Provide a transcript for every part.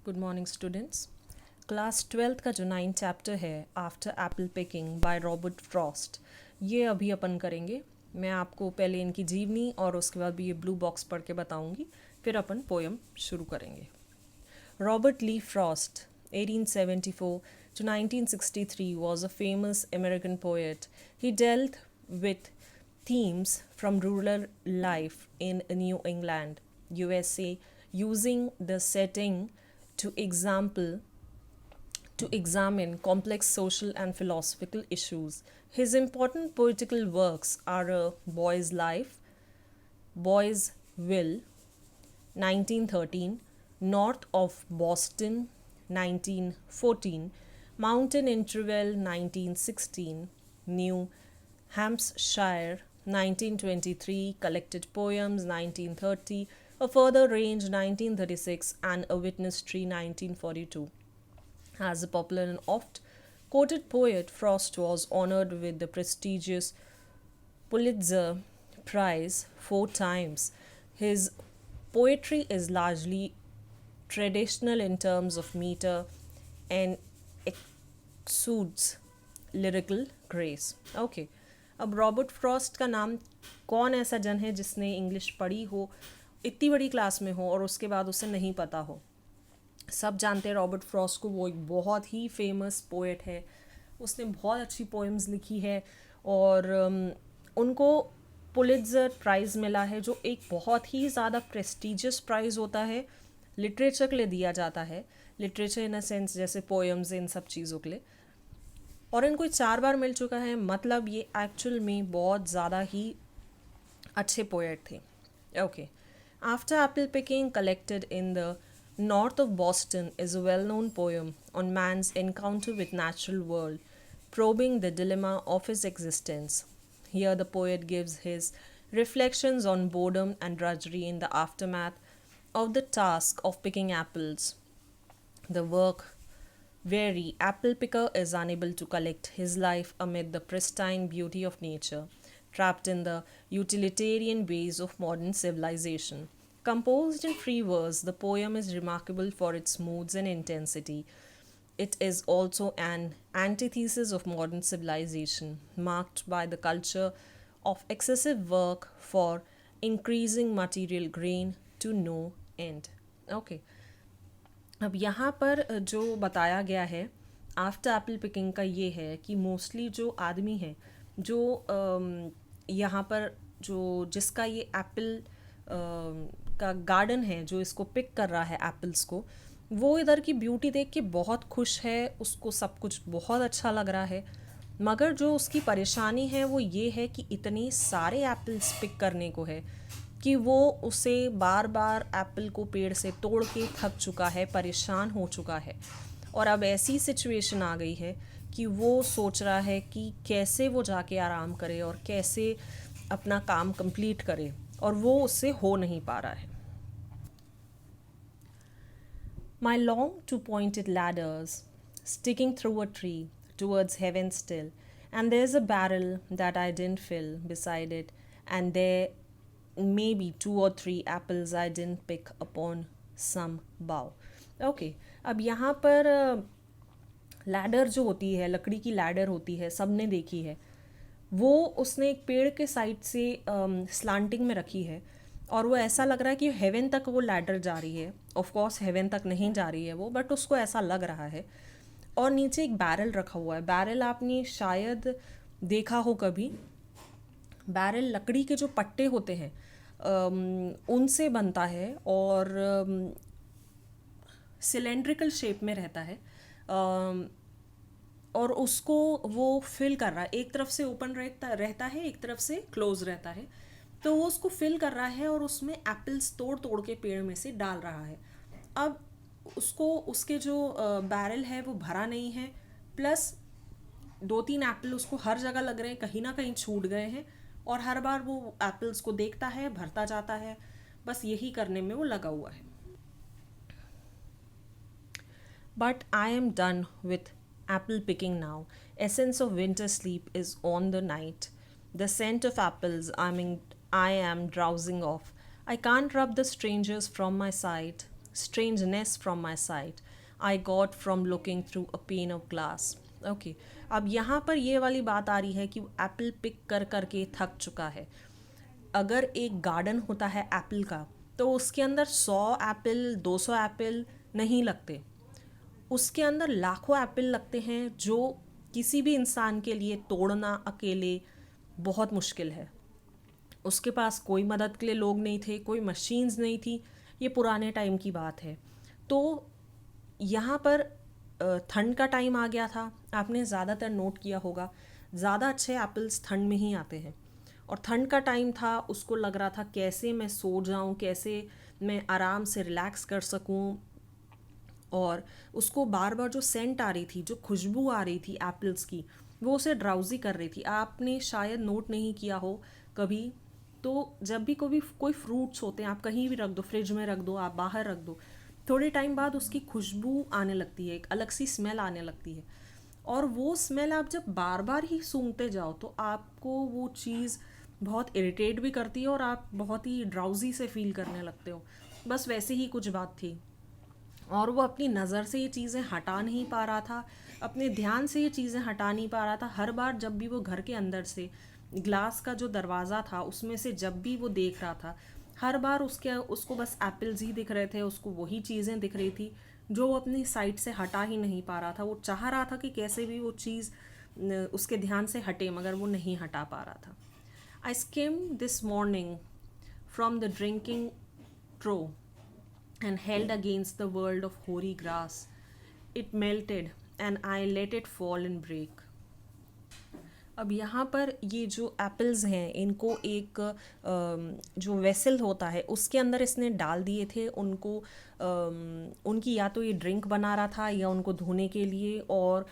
Good morning students. Class twelfth का जो 9 chapter है after Apple picking by Robert Frost, ये अभी अपन करेंगे। मैं आपको पहले इनकी जीवनी और उसके बाद भी ये ब्लू बॉक्स पढ़ के बताऊंगी, फिर अपन पोएम शुरू करेंगे। Robert Lee Frost, 1874 to 1963, was a famous American poet. He dealt with themes from rural life in New England, USA, using the setting to example to examine complex social and philosophical issues. His important poetical works are A Boy's Life, Boy's Will, 1913, North of Boston, 1914, Mountain Interval, 1916, New Hampshire, 1923, Collected Poems, 1930, A Further Range, 1936, and A Witness Tree, 1942. As a popular and oft quoted poet, Frost was honored with the prestigious Pulitzer Prize 4 times. His poetry is largely traditional in terms of meter and exudes lyrical grace. Okay, अब Robert Frost का नाम, कौन ऐसा जन है जिसने English पढ़ी हो, इतनी बड़ी क्लास में हो और उसके बाद उसे नहीं पता हो। सब जानते हैं रॉबर्ट फ्रॉस्ट को, वो एक बहुत ही फेमस पोएट है। उसने बहुत अच्छी पोएम्स लिखी है और उनको पुलिट्ज़र प्राइज़ मिला है, जो एक बहुत ही ज़्यादा प्रेस्टिजियस प्राइज़ होता है, लिटरेचर के लिए दिया जाता है। लिटरेचर इन अ सेंस जैसे पोएम्स, इन सब चीज़ों के लिए। और इनको 4 बार मिल चुका है, मतलब ये एक्चुअल में बहुत ज़्यादा ही अच्छे पोएट थे। Okay, after Apple picking collected in the North of Boston is a well-known poem on man's encounter with natural world, probing the dilemma of his existence. Here the poet gives his reflections on boredom and drudgery in the aftermath of the task of picking apples. The work weary apple picker is unable to collect his life amid the pristine beauty of nature, trapped in the utilitarian ways of modern civilization. Composed in free verse, the poem is remarkable for its moods and intensity. It is also an antithesis of modern civilization, marked by the culture of excessive work for increasing material gain to no end. Okay. अब यहाँ पर जो बताया गया है after Apple picking का ये है कि मोस्टली जो आदमी है, जो यहाँ पर जो जिसका ये एप्पल का गार्डन है, जो इसको पिक कर रहा है एप्पल्स को, वो इधर की ब्यूटी देख के बहुत खुश है, उसको सब कुछ बहुत अच्छा लग रहा है। मगर जो उसकी परेशानी है वो ये है कि इतने सारे एप्पल्स पिक करने को है कि वो उसे बार बार एप्पल को पेड़ से तोड़ के थक चुका है, परेशान हो चुका है। और अब ऐसी सिचुएशन आ गई है कि वो सोच रहा है कि कैसे वो जाके आराम करे और कैसे अपना काम कंप्लीट करे, और वो उससे हो नहीं पा रहा है। My long two-pointed ladders sticking through a tree towards heaven still, and there's a barrel that I didn't fill beside it, and there may be 2 or 3 apples I didn't pick upon some bough. Okay, अब यहाँ पर ladder जो होती है, लकड़ी की ladder होती है, सबने देखी है। वो उसने एक पेड़ के साइड से स्लांटिंग में रखी है और वो ऐसा लग रहा है कि हेवन तक वो लैडर जा रही है। ऑफ कोर्स हेवन तक नहीं जा रही है वो, बट उसको ऐसा लग रहा है। और नीचे एक बैरल रखा हुआ है। बैरल आपने शायद देखा हो कभी। बैरल लकड़ी के जो पट्टे होते हैं उनसे बनता है और सिलेंड्रिकल शेप में रहता है, और उसको वो फिल कर रहा है। एक तरफ से ओपन रहता है, एक तरफ से क्लोज रहता है, तो वो उसको फिल कर रहा है और उसमें एप्पल्स तोड़ तोड़ के पेड़ में से डाल रहा है। अब उसको उसके जो बैरल है वो भरा नहीं है, प्लस 2-3 एप्पल उसको हर जगह लग रहे हैं, कहीं ना कहीं छूट गए हैं, और हर बार वो एप्पल्स को देखता है, भरता जाता है, बस यही करने में वो लगा हुआ है। But I am done with apple picking now. Essence of winter sleep is on the night. The scent of apples I am drowsing off. I can't rub the strangers from my sight. strangeness from my sight I got from looking through a pane of glass. Okay, अब यहाँ पर ये वाली बात आ रही है कि वो एप्पल पिक कर करके थक चुका है. अगर एक गार्डन होता है एप्पल का, तो उसके अंदर 100 एप्पल 200 एप्पल नहीं लगते. उसके अंदर लाखों एप्पल लगते हैं, जो किसी भी इंसान के लिए तोड़ना अकेले बहुत मुश्किल है. उसके पास कोई मदद के लिए लोग नहीं थे, कोई मशीन्स नहीं थी. ये पुराने टाइम की बात है. तो यहाँ पर ठंड का टाइम आ गया था. आपने ज़्यादातर नोट किया होगा, ज़्यादा अच्छे एप्पल्स ठंड में ही आते हैं. और ठंड का टाइम था, उसको लग रहा था कैसे मैं सो जाऊँ, कैसे मैं आराम से रिलैक्स कर सकूँ. और उसको बार बार जो सेंट आ रही थी, जो खुशबू आ रही थी एप्पल्स की, वो उसे ड्राउजी कर रही थी. आपने शायद नोट नहीं किया हो कभी, तो जब भी कभी कोई फ्रूट्स होते हैं, आप कहीं भी रख दो, फ्रिज में रख दो, आप बाहर रख दो, थोड़े टाइम बाद उसकी खुशबू आने लगती है, एक अलग सी स्मेल आने लगती है. और वो स्मेल आप जब बार बार ही सूंघते जाओ, तो आपको वो चीज़ बहुत इरिटेट भी करती है और आप बहुत ही ड्राउजी से फील करने लगते हो. बस वैसे ही कुछ बात थी. और वो अपनी नज़र से ये चीज़ें हटा नहीं पा रहा था, अपने ध्यान से ये चीज़ें हटा नहीं पा रहा था. हर बार जब भी वो घर के अंदर से ग्लास का जो दरवाज़ा था, उसमें से जब भी वो देख रहा था, हर बार उसको बस एप्पल्स ही दिख रहे थे, उसको वही चीज़ें दिख रही थी जो वो अपनी साइड से हटा ही नहीं पा रहा था. वो चाह रहा था कि कैसे भी वो चीज़ उसके ध्यान से हटे, मगर वो नहीं हटा पा रहा था. I skim this morning from the drinking trough and held against the world of hoary grass. It melted and I let it fall and break. अब यहाँ पर ये जो एप्पल्स हैं, इनको एक जो वेसल होता है उसके अंदर इसने डाल दिए थे. उनको उनकी या तो ये ड्रिंक बना रहा था या उनको धोने के लिए. और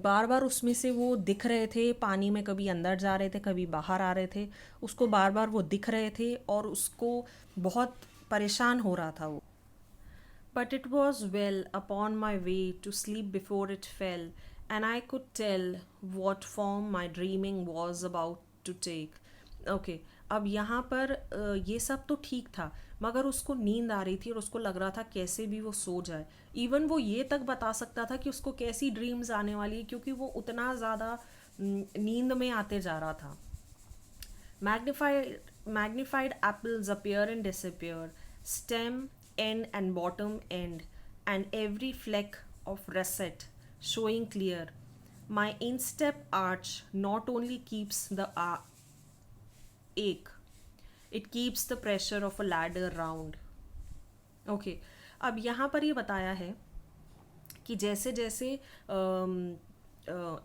बार बार उसमें से वो दिख रहे थे पानी में, कभी अंदर जा रहे थे, कभी बाहर आ रहे थे. उसको बार बार वो दिख रहे थे और उसको बहुत परेशान हो रहा था वो. But it was well upon my way to sleep before it fell, and I could tell what form my dreaming was about to take. Okay, अब यहाँ पर ये सब तो ठीक था, मगर उसको नींद आ रही थी और उसको लग रहा था कैसे भी वो सो जाए. इवन वो ये तक बता सकता था कि उसको कैसी ड्रीम्स आने वाली है, क्योंकि वो उतना ज़्यादा नींद में आते जा रहा था. Magnified apples appear and disappear, stem, end, and bottom end, and every fleck of russet showing clear. My instep arch not only keeps the ache, it keeps the pressure of a ladder round. Okay, अब यहाँ पर ये बताया है कि जैसे जैसे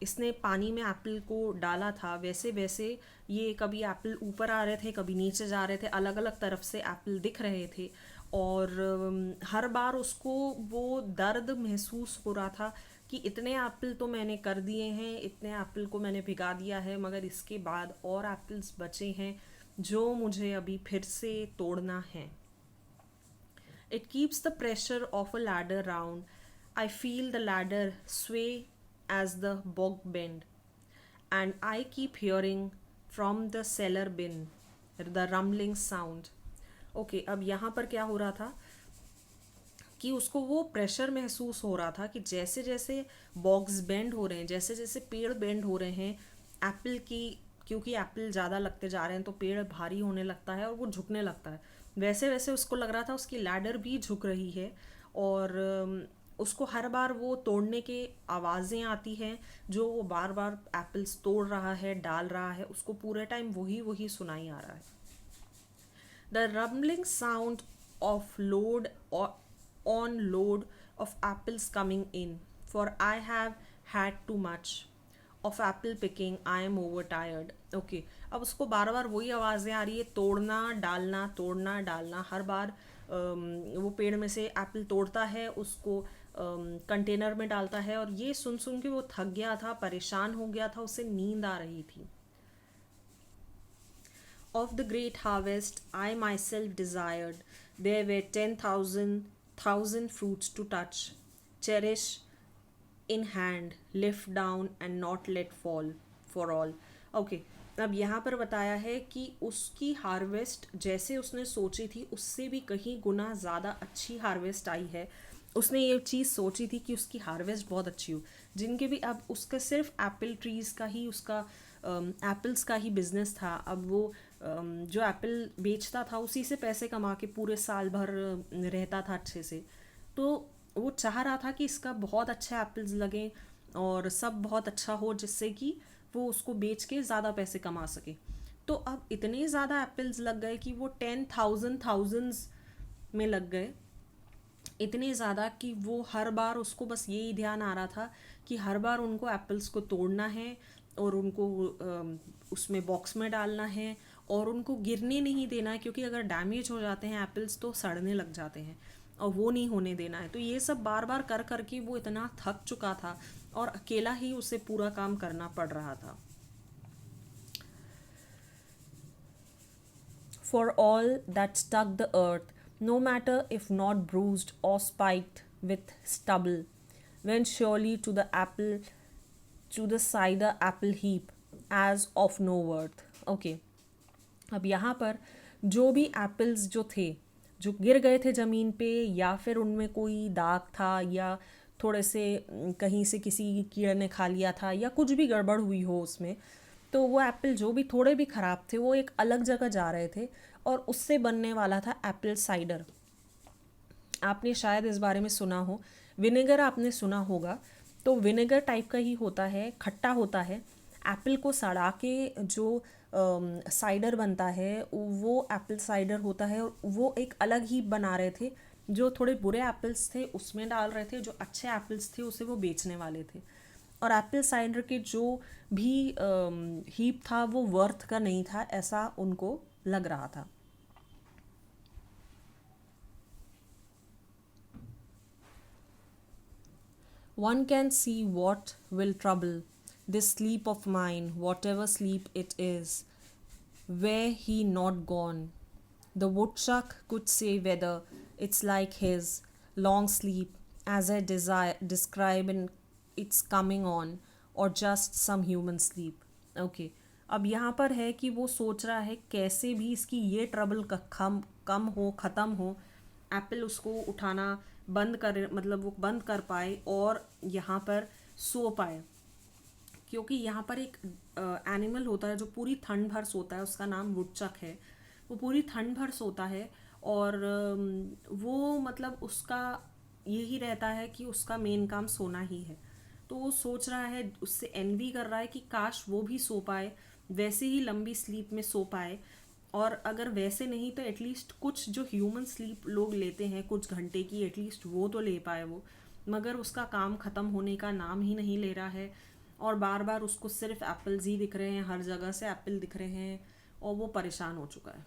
इसने पानी में एप्पल को डाला था, वैसे वैसे ये कभी एप्पल ऊपर आ रहे थे, कभी नीचे जा रहे थे, अलग अलग तरफ से एप्पल दिख रहे थे. और हर बार उसको वो दर्द महसूस हो रहा था कि इतने एप्पल तो मैंने कर दिए हैं, इतने एप्पल को मैंने भिगा दिया है, मगर इसके बाद और एप्पल्स बचे हैं जो मुझे अभी फिर से तोड़ना है. It keeps the pressure of a ladder round. I feel the ladder sway as the bog bend, and I keep hearing from the cellar bin the rumbling sound. Okay, अब यहाँ पर क्या हो रहा था कि उसको वो प्रेशर महसूस हो रहा था कि जैसे जैसे बॉक्स बेंड हो रहे हैं, जैसे जैसे पेड़ बेंड हो रहे हैं एप्पल की, क्योंकि एप्पल ज़्यादा लगते जा रहे हैं तो पेड़ भारी होने लगता है और वो झुकने लगता है. वैसे वैसे उसको लग रहा था उसकी लैडर भी झुक रही है. और उसको हर बार वो तोड़ने के आवाज़ें आती हैं, जो वो बार बार एप्पल्स तोड़ रहा है, डाल रहा है, उसको पूरे टाइम वही वही सुनाई आ रहा है. The rumbling sound of load of apples coming in, for I have had too much of apple picking. I am overtired. Okay, अब उसको बार बार वही आवाज़ें आ रही है, तोड़ना डालना तोड़ना डालना. हर बार वो पेड़ में से एप्पल तोड़ता है, उसको कंटेनर में डालता है, और ये सुन सुन के वो थक गया था, परेशान हो गया था, उसे नींद आ रही थी. Of the great harvest I myself desired, there were 10,000 fruits to touch, cherish in hand, lift down and not let fall for all. Okay, अब यहाँ पर बताया है कि उसकी हार्वेस्ट जैसे उसने सोची थी उससे भी कहीं गुना ज़्यादा अच्छी हार्वेस्ट आई है। उसने ये चीज़ सोची थी कि उसकी हार्वेस्ट बहुत अच्छी हो, जिनके भी अब उसका सिर्फ एप्पल ट्रीज़ का ही उसका एप्पल्स का ही बिजनेस था। अब वो जो एप्पल बेचता था उसी से पैसे कमा के पूरे साल भर रहता था अच्छे से। तो वो चाह रहा था कि इसका बहुत अच्छे एप्पल्स लगें और सब बहुत अच्छा हो, जिससे कि वो उसको बेच के ज़्यादा पैसे कमा सके। तो अब इतने ज़्यादा एप्पल्स लग गए कि वो 10,000 में लग गए, इतने ज़्यादा कि वो हर बार उसको बस यही ध्यान आ रहा था कि हर बार उनको एप्पल्स को तोड़ना है और उनको उसमें बॉक्स में डालना है और उनको गिरने नहीं देना है, क्योंकि अगर डैमेज हो जाते हैं एप्पल्स तो सड़ने लग जाते हैं और वो नहीं होने देना है। तो ये सब बार बार कर करके वो इतना थक चुका था और अकेला ही उसे पूरा काम करना पड़ रहा था। For all that struck the earth, no matter if not bruised or spiked with stubble, went surely to the apple, to the cider apple heap, as of no worth. Okay. अब यहाँ पर जो भी एप्पल्स जो थे जो गिर गए थे ज़मीन पे, या फिर उनमें कोई दाग था या थोड़े से कहीं से किसी कीड़े ने खा लिया था या कुछ भी गड़बड़ हुई हो उसमें, तो वो एप्पल जो भी थोड़े भी ख़राब थे वो एक अलग जगह जा रहे थे और उससे बनने वाला था एप्पल साइडर। आपने शायद इस बारे में सुना हो, विनेगर आपने सुना होगा। तो विनेगर टाइप का ही होता है, खट्टा होता है। एप्पल को सड़ा के जो साइडर बनता है वो एप्पल साइडर होता है, और वो एक अलग ही बना रहे थे। जो थोड़े बुरे एप्पल्स थे उसमें डाल रहे थे, जो अच्छे एप्पल्स थे उसे वो बेचने वाले थे। और एप्पल साइडर के जो भी हीप था वो वर्थ का नहीं था, ऐसा उनको लग रहा था। One can see what will trouble this sleep of mine, whatever sleep it is. Were he not gone, the woodchuck could say whether it's like his long sleep, as I describe in its coming on, or just some human sleep. Okay. अब यहाँ पर है कि वो सोच रहा है कैसे भी इसकी ये ट्रबल कम हो, ख़त्म हो, एप्पल उसको उठाना बंद कर, मतलब वो बंद कर पाए और यहाँ पर सो पाए। क्योंकि यहाँ पर एक एनिमल होता है जो पूरी ठंड भर सोता है, उसका नाम वुडचक है। वो पूरी ठंड भर सोता है और वो मतलब उसका यही रहता है कि उसका मेन काम सोना ही है। तो वो सोच रहा है, उससे एनवी कर रहा है कि काश वो भी सो पाए, वैसे ही लंबी स्लीप में सो पाए। और अगर वैसे नहीं तो एटलीस्ट कुछ जो ह्यूमन स्लीप लोग लेते हैं कुछ घंटे की, एटलीस्ट वो तो ले पाए वो। मगर उसका काम ख़त्म होने का नाम ही नहीं ले रहा है और बार बार उसको सिर्फ एप्पल्स ही दिख रहे हैं, हर जगह से एप्पल दिख रहे हैं और वो परेशान हो चुका है।